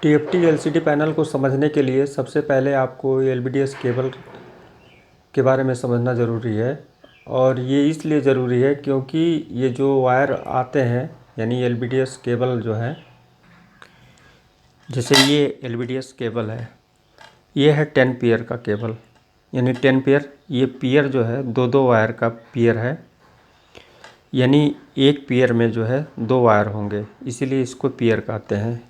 TFT LCD panel को समझने के लिए सबसे पहले आपको एलवीडीएस केबल के बारे में समझना ज़रूरी है। और ये इसलिए ज़रूरी है क्योंकि ये जो वायर आते हैं यानी एलवीडीएस केबल जो है, जैसे ये एलवीडीएस केबल है, ये है 10 पेयर का केबल, यानी 10 पेयर। ये पेयर जो है दो दो वायर का पेयर है, यानी एक पेयर में जो है दो वायर होंगे, इसीलिए इसको पेयर कहते हैं।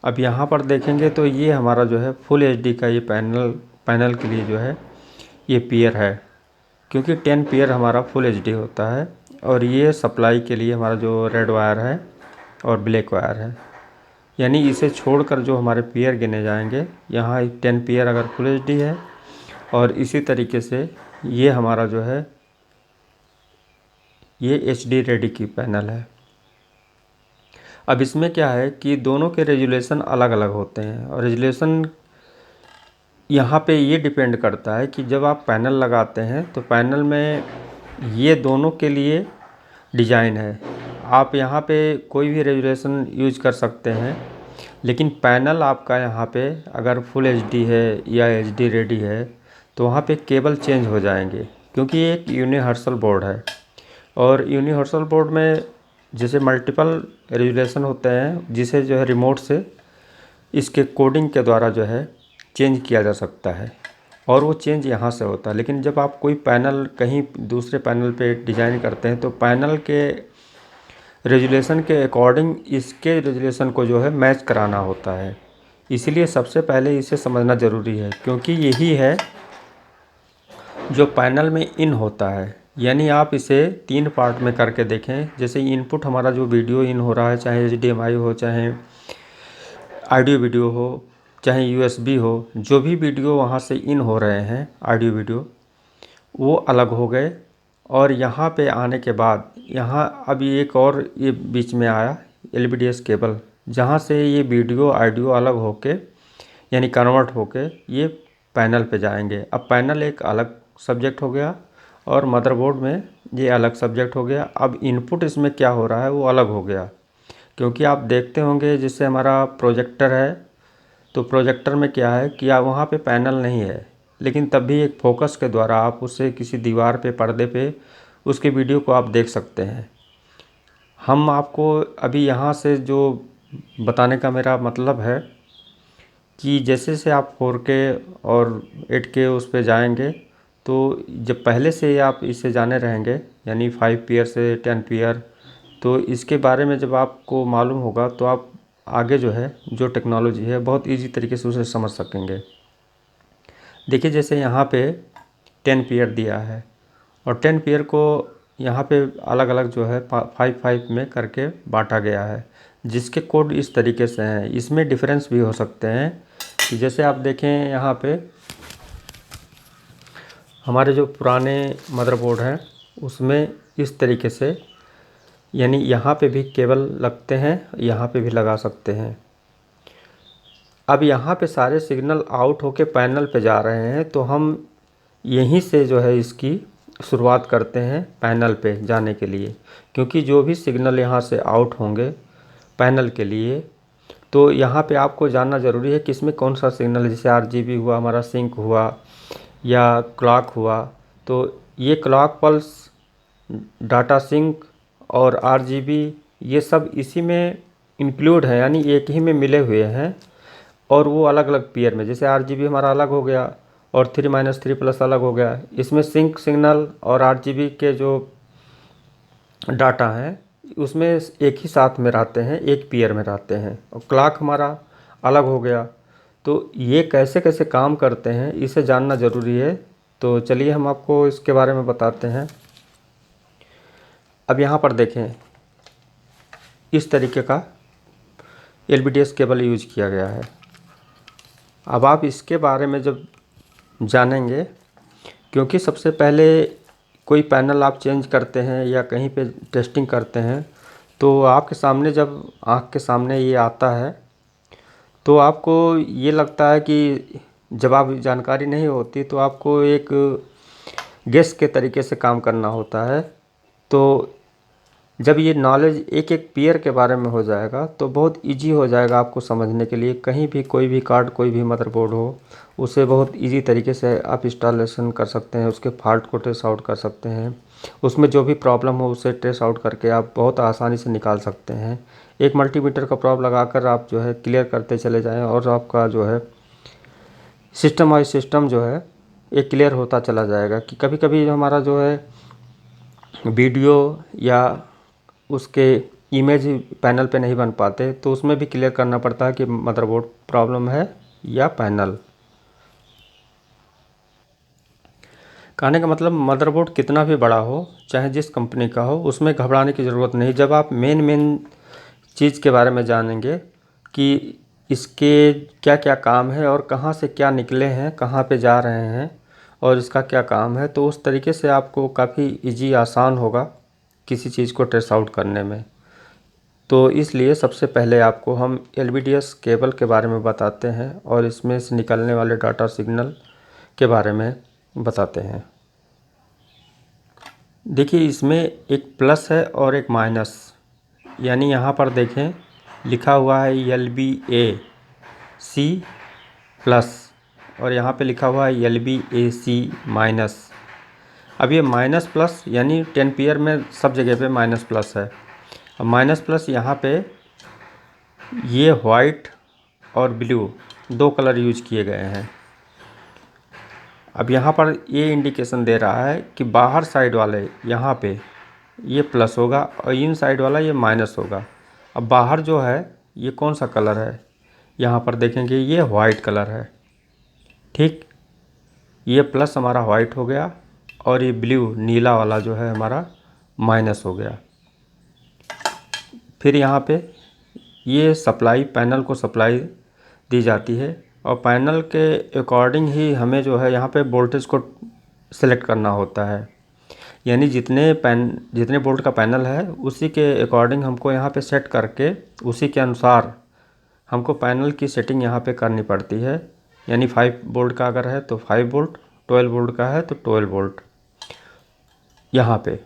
अब यहाँ पर देखेंगे तो ये हमारा जो है फुल एचडी का ये पैनल के लिए जो है ये पेयर है, क्योंकि 10 पेयर हमारा फुल एचडी होता है। और ये सप्लाई के लिए हमारा जो रेड वायर है और ब्लैक वायर है, यानी इसे छोड़कर जो हमारे पेयर गिने जाएंगे, यहाँ 10 पेयर अगर फुल एचडी है, और इसी तरीके से ये हमारा जो है ये एचडी रेडी की पैनल है। अब इसमें क्या है कि दोनों के रेजुलेशन अलग अलग होते हैं, और रेजुलेशन यहाँ पे ये डिपेंड करता है कि जब आप पैनल लगाते हैं तो पैनल में ये दोनों के लिए डिज़ाइन है। आप यहाँ पे कोई भी रेजुलेशन यूज कर सकते हैं, लेकिन पैनल आपका यहाँ पे अगर फुल एचडी है या एचडी रेडी है तो वहाँ पे केबल चेंज हो जाएंगे, क्योंकि ये एक यूनिवर्सल बोर्ड है। और यूनिवर्सल बोर्ड में जैसे मल्टीपल रेजुलेशन होते हैं, जिसे जो है रिमोट से इसके कोडिंग के द्वारा जो है चेंज किया जा सकता है, और वो चेंज यहाँ से होता है। लेकिन जब आप कोई पैनल कहीं दूसरे पैनल पे डिज़ाइन करते हैं तो पैनल के रेजुलेशन के अकॉर्डिंग इसके रेजुलेशन को जो है मैच कराना होता है। इसीलिए सबसे पहले इसे समझना ज़रूरी है, क्योंकि यही है जो पैनल में इन होता है। यानी आप इसे 3 पार्ट में करके देखें। जैसे इनपुट हमारा जो वीडियो इन हो रहा है, चाहे एचडीएमआई हो, चाहे ऑडियो वीडियो हो, चाहे यूएसबी हो, जो भी वीडियो वहाँ से इन हो रहे हैं ऑडियो वीडियो, वो अलग हो गए। और यहाँ पे आने के बाद यहाँ अभी एक और ये बीच में आया एलवीडीएस केबल, जहाँ से ये वीडियो ऑडियो अलग होके यानी कन्वर्ट होके ये पैनल पे जाएंगे। अब पैनल एक अलग सब्जेक्ट हो गया और मदरबोर्ड में ये अलग सब्जेक्ट हो गया। अब इनपुट इसमें क्या हो रहा है वो अलग हो गया, क्योंकि आप देखते होंगे जिससे हमारा प्रोजेक्टर है, तो प्रोजेक्टर में क्या है कि आप वहाँ पे पैनल नहीं है, लेकिन तब भी एक फोकस के द्वारा आप उसे किसी दीवार पे, पर्दे पे उसके वीडियो को आप देख सकते हैं। हम आपको अभी यहाँ से जो बताने का मेरा मतलब है कि जैसे से आप 4K और 8K उस पे जाएंगे, तो जब पहले से आप इसे जाने रहेंगे यानी 5 पेयर से 10 पेयर, तो इसके बारे में जब आपको मालूम होगा तो आप आगे जो है जो टेक्नोलॉजी है बहुत इजी तरीके से उसे समझ सकेंगे। देखिए जैसे यहाँ पे 10 पेयर दिया है, और 10 पेयर को यहाँ पे अलग अलग जो है 5 में करके बांटा गया है, जिसके कोड इस तरीके से हैं। इसमें डिफरेंस भी हो सकते हैं कि जैसे आप देखें यहाँ पे हमारे जो पुराने मदरबोर्ड हैं उसमें इस तरीके से, यानी यहाँ पे भी केबल लगते हैं, यहाँ पे भी लगा सकते हैं। अब यहाँ पे सारे सिग्नल आउट होके पैनल पे जा रहे हैं, तो हम यहीं से जो है इसकी शुरुआत करते हैं पैनल पे जाने के लिए, क्योंकि जो भी सिग्नल यहाँ से आउट होंगे पैनल के लिए, तो यहाँ पे आपको जानना ज़रूरी है कि इसमें कौन सा सिग्नल है। जैसे आरजीबी हुआ, हमारा सिंक हुआ, या क्लॉक हुआ, तो ये क्लॉक पल्स, डाटा सिंक और आरजीबी ये सब इसी में इंक्लूड है, यानी एक ही में मिले हुए हैं, और वो अलग अलग पेयर में। जैसे आरजीबी हमारा अलग हो गया और 3-3 प्लस अलग हो गया। इसमें सिंक सिग्नल और आरजीबी के जो डाटा हैं उसमें एक ही साथ में रहते हैं, एक पेयर में रहते हैं। और क्लॉक हमारा अलग हो गया। तो ये कैसे कैसे काम करते हैं इसे जानना ज़रूरी है। तो चलिए हम आपको इसके बारे में बताते हैं। अब यहाँ पर देखें इस तरीके का एलवीडीएस केबल यूज किया गया है। अब आप इसके बारे में जब जानेंगे, क्योंकि सबसे पहले कोई पैनल आप चेंज करते हैं या कहीं पे टेस्टिंग करते हैं, तो आपके सामने जब आँख के सामने ये आता है तो आपको ये लगता है कि जब आप जानकारी नहीं होती तो आपको एक गेस के तरीके से काम करना होता है। तो जब ये नॉलेज एक एक पेयर के बारे में हो जाएगा तो बहुत इजी हो जाएगा आपको समझने के लिए। कहीं भी कोई भी कार्ड, कोई भी मदरबोर्ड हो, उसे बहुत इजी तरीके से आप इंस्टॉलेशन कर सकते हैं, उसके फॉल्ट को ट्रेस आउट कर सकते हैं, उसमें जो भी प्रॉब्लम हो उसे ट्रेस आउट करके आप बहुत आसानी से निकाल सकते हैं। एक मल्टीमीटर का प्रॉब लगाकर आप जो है क्लियर करते चले जाएँ और आपका जो है सिस्टम वाइज सिस्टम जो है ये क्लियर होता चला जाएगा। कि कभी कभी हमारा जो है वीडियो या उसके इमेज पैनल पे नहीं बन पाते तो उसमें भी क्लियर करना पड़ता है कि मदरबोर्ड प्रॉब्लम है या पैनल। कहने का मतलब मदरबोर्ड कितना भी बड़ा हो, चाहे जिस कंपनी का हो, उसमें घबराने की ज़रूरत नहीं। जब आप मेन चीज़ के बारे में जानेंगे कि इसके क्या क्या काम है और कहाँ से क्या निकले हैं, कहाँ पे जा रहे हैं और इसका क्या काम है, तो उस तरीके से आपको काफ़ी इजी आसान होगा किसी चीज़ को ट्रेस आउट करने में। तो इसलिए सबसे पहले आपको हम LVDS केबल के बारे में बताते हैं और इसमें से निकलने वाले डाटा सिग्नल के बारे में बताते हैं। देखिए इसमें एक प्लस है और एक माइनस, यानी यहाँ पर देखें लिखा हुआ है LBAC प्लस और यहाँ पे लिखा हुआ है LBAC माइनस। अब ये माइनस प्लस यानी 10 पेयर में सब जगह पे माइनस प्लस है। अब माइनस प्लस यहाँ पे ये वाइट और ब्लू दो कलर यूज किए गए हैं। अब यहाँ पर ये इंडिकेशन दे रहा है कि बाहर साइड वाले यहाँ पे ये प्लस होगा और इन साइड वाला ये माइनस होगा। अब बाहर जो है ये कौन सा कलर है, यहाँ पर देखेंगे ये वाइट कलर है। ठीक, ये प्लस हमारा वाइट हो गया और ये ब्लू नीला वाला जो है हमारा माइनस हो गया। फिर यहाँ पे ये सप्लाई, पैनल को सप्लाई दी जाती है और पैनल के अकॉर्डिंग ही हमें जो है यहाँ पे वोल्टेज को सिलेक्ट करना होता है। यानी जितने वोल्ट का पैनल है उसी के अकॉर्डिंग हमको यहाँ पे सेट करके उसी के अनुसार हमको पैनल की सेटिंग यहाँ पे करनी पड़ती है। यानी 5 वोल्ट का अगर है तो 5 वोल्ट, 12 वोल्ट का है तो 12 वोल्ट। यहाँ पे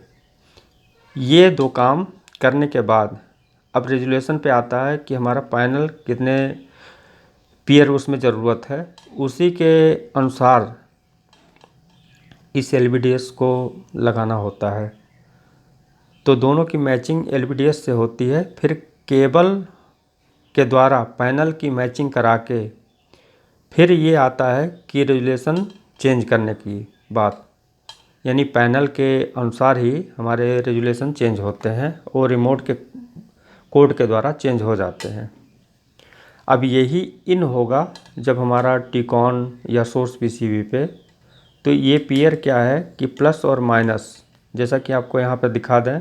ये दो काम करने के बाद अब रेजुलेशन पे आता है कि हमारा पैनल कितने पेयर उसमें ज़रूरत है, उसी के अनुसार इस LVDS को लगाना होता है। तो दोनों की मैचिंग LVDS से होती है। फिर केबल के द्वारा पैनल की मैचिंग करा के फिर ये आता है कि रेजुलेशन चेंज करने की बात, यानी पैनल के अनुसार ही हमारे रेजुलेशन चेंज होते हैं और रिमोट के कोड के द्वारा चेंज हो जाते हैं। अब यही इन होगा जब हमारा टिकॉन या सोर्स PCB पे, तो ये पेयर क्या है कि प्लस और माइनस, जैसा कि आपको यहाँ पर दिखा दें।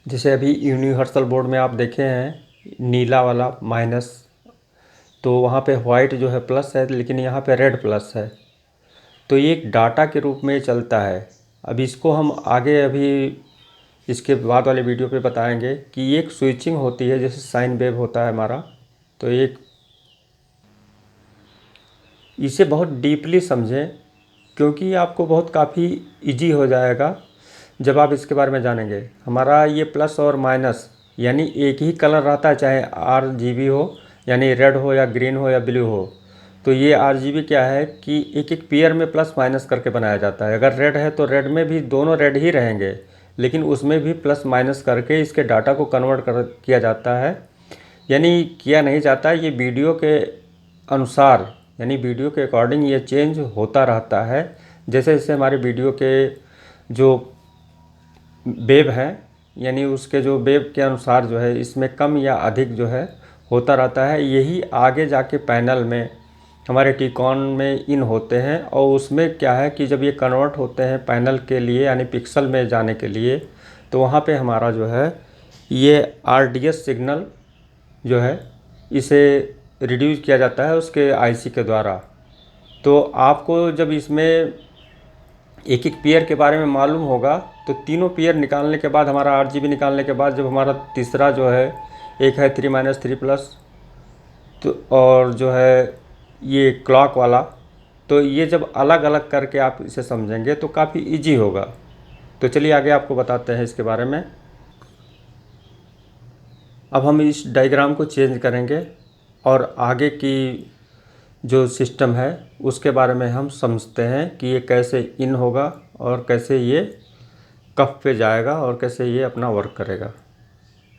जैसे अभी यूनिवर्सल बोर्ड में आप देखे हैं नीला वाला माइनस, तो वहाँ पे वाइट जो है प्लस है लेकिन यहाँ पे रेड प्लस है। तो ये एक डाटा के रूप में चलता है। अब इसको हम आगे अभी इसके बाद वाले वीडियो पे बताएंगे कि एक स्विचिंग होती है, जैसे साइन वेव होता है हमारा। तो एक इसे बहुत डीपली समझें क्योंकि आपको बहुत काफ़ी इजी हो जाएगा जब आप इसके बारे में जानेंगे। हमारा ये प्लस और माइनस यानी एक ही कलर रहता है, चाहे RGB हो यानी रेड हो या ग्रीन हो या ब्लू हो। तो ये RGB क्या है कि एक एक पेयर में प्लस माइनस करके बनाया जाता है। अगर रेड है तो रेड में भी दोनों रेड ही रहेंगे, लेकिन उसमें भी प्लस माइनस करके इसके डाटा को कन्वर्ट किया जाता है। यानी किया नहीं जाता, ये वीडियो के अनुसार यानी वीडियो के अकॉर्डिंग ये चेंज होता रहता है। जैसे जैसे हमारे वीडियो के जो वेव हैं यानी उसके जो वेव के अनुसार जो है इसमें कम या अधिक जो है होता रहता है। यही आगे जाके पैनल में हमारे टिकॉन में इन होते हैं और उसमें क्या है कि जब ये कन्वर्ट होते हैं पैनल के लिए यानी पिक्सल में जाने के लिए, तो वहाँ पे हमारा जो है ये RDS सिग्नल जो है इसे रिड्यूस किया जाता है उसके IC के द्वारा। तो आपको जब इसमें एक एक पेयर के बारे में मालूम होगा तो तीनों पेयर निकालने के बाद, हमारा RGB निकालने के बाद, जब हमारा तीसरा जो है एक है 3 - 3+, तो और जो है ये क्लॉक वाला, तो ये जब अलग अलग करके आप इसे समझेंगे तो काफ़ी इजी होगा। तो चलिए आगे आपको बताते हैं इसके बारे में। अब हम इस डायग्राम को चेंज करेंगे और आगे की जो सिस्टम है उसके बारे में हम समझते हैं कि ये कैसे इन होगा और कैसे ये कफ पे जाएगा और कैसे ये अपना वर्क करेगा।